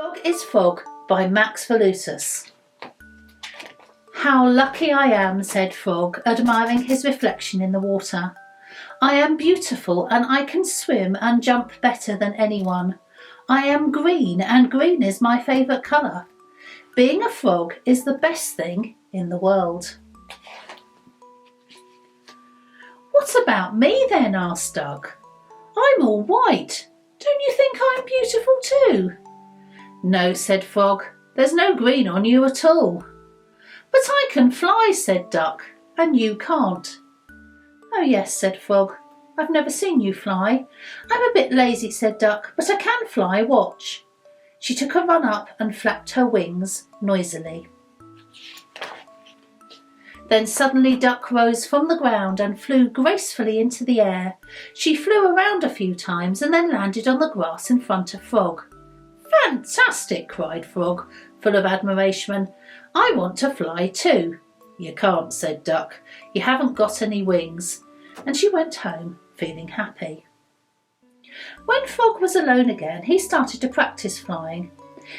Frog is Frog by Max Volutus. How lucky I am, said Frog, admiring his reflection in the water. I am beautiful and I can swim and jump better than anyone. I am green and green is my favourite colour. Being a frog is the best thing in the world. What about me then? Asked Duck. I'm all white. Don't you think I'm beautiful too? No, said Frog. There's no green on you at all. But I can fly, said Duck, and you can't. Oh yes, said Frog. I've never seen you fly. I'm a bit lazy, said Duck, but I can fly, watch. She took a run up and flapped her wings noisily. Then suddenly Duck rose from the ground and flew gracefully into the air. She flew around a few times and then landed on the grass in front of Frog. Fantastic, cried Frog, full of admiration. I want to fly too. You can't, said Duck. You haven't got any wings. And she went home feeling happy. When Frog was alone again, he started to practice flying.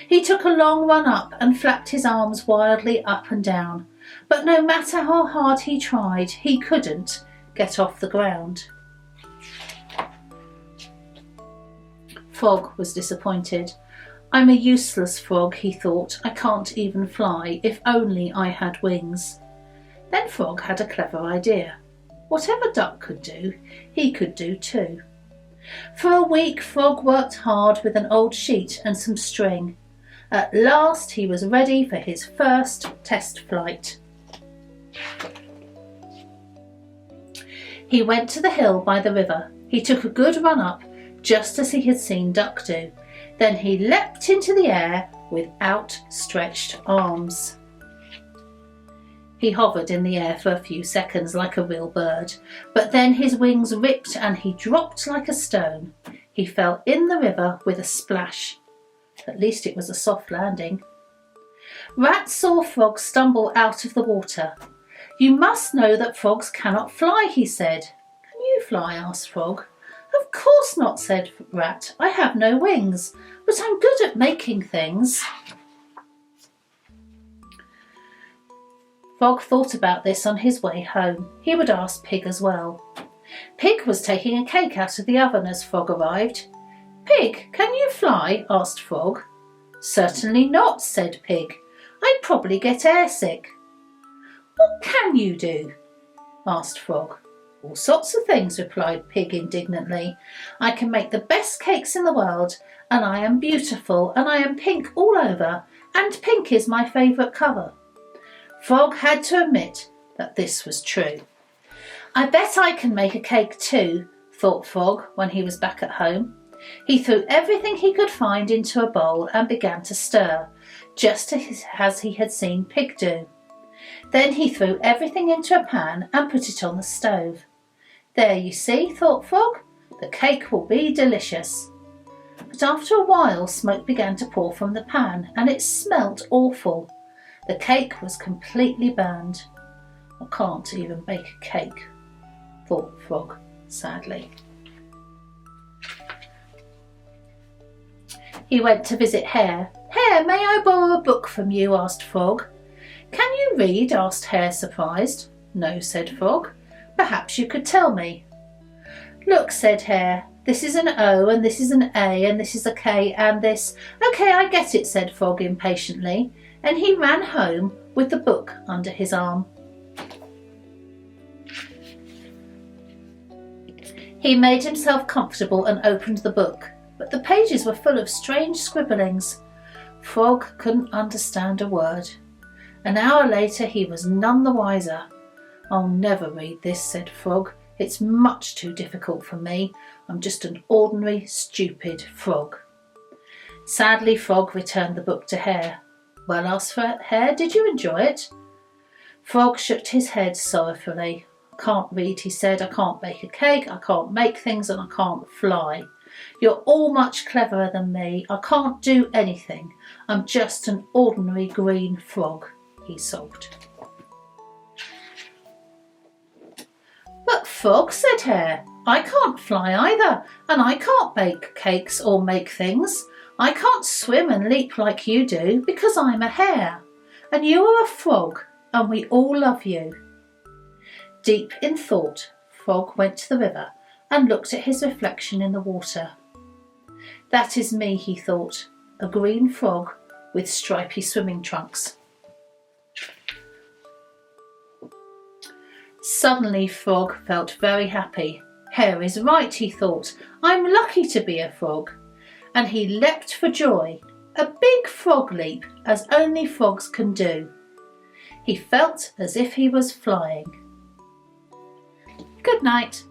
He took a long run up and flapped his arms wildly up and down. But no matter how hard he tried, he couldn't get off the ground. Frog was disappointed. I'm a useless frog, he thought. I can't even fly. If only I had wings. Then Frog had a clever idea. Whatever Duck could do, he could do too. For a week, Frog worked hard with an old sheet and some string. At last he was ready for his first test flight. He went to the hill by the river. He took a good run up, just as he had seen Duck do. Then he leapt into the air with outstretched arms. He hovered in the air for a few seconds like a real bird, but then his wings ripped and he dropped like a stone. He fell in the river with a splash. At least it was a soft landing. Rat saw Frog stumble out of the water. You must know that frogs cannot fly, he said. Can you fly? Asked Frog. Of course not, said Rat. I have no wings, but I'm good at making things. Frog thought about this on his way home. He would ask Pig as well. Pig was taking a cake out of the oven as Frog arrived. Pig, can you fly? Asked Frog. Certainly not, said Pig. I'd probably get airsick. What can you do? Asked Frog. All sorts of things, replied Pig indignantly. I can make the best cakes in the world, and I am beautiful, and I am pink all over, and pink is my favourite colour. Frog had to admit that this was true. I bet I can make a cake too, thought Frog when he was back at home. He threw everything he could find into a bowl and began to stir, just as he had seen Pig do. Then he threw everything into a pan and put it on the stove. There you see, thought Frog, the cake will be delicious. But after a while smoke began to pour from the pan and it smelt awful. The cake was completely burned. I can't even bake a cake, thought Frog sadly. He went to visit Hare. Hare, may I borrow a book from you? Asked Frog. Can you read? Asked Hare, surprised. No, said Frog. Perhaps you could tell me. Look, said Hare. This is an O and this is an A and this is a K and this. Okay, I get it, said Frog impatiently, and he ran home with the book under his arm. He made himself comfortable and opened the book, but the pages were full of strange scribblings. Frog couldn't understand a word. An hour later he was none the wiser. I'll never read this, said Frog. It's much too difficult for me. I'm just an ordinary, stupid frog. Sadly, Frog returned the book to Hare. Well, asked Hare, did you enjoy it? Frog shook his head sorrowfully. I can't read, he said. I can't bake a cake, I can't make things, and I can't fly. You're all much cleverer than me. I can't do anything. I'm just an ordinary green frog, he sobbed. But Frog, said Hare, I can't fly either, and I can't bake cakes or make things. I can't swim and leap like you do because I'm a hare, and you are a frog, and we all love you." Deep in thought, Frog went to the river and looked at his reflection in the water. "That is me," he thought, "a green frog with stripy swimming trunks." Suddenly Frog felt very happy. "Hare is right," he thought. "I'm lucky to be a frog." And he leapt for joy, a big frog leap as only frogs can do. He felt as if he was flying. Good night.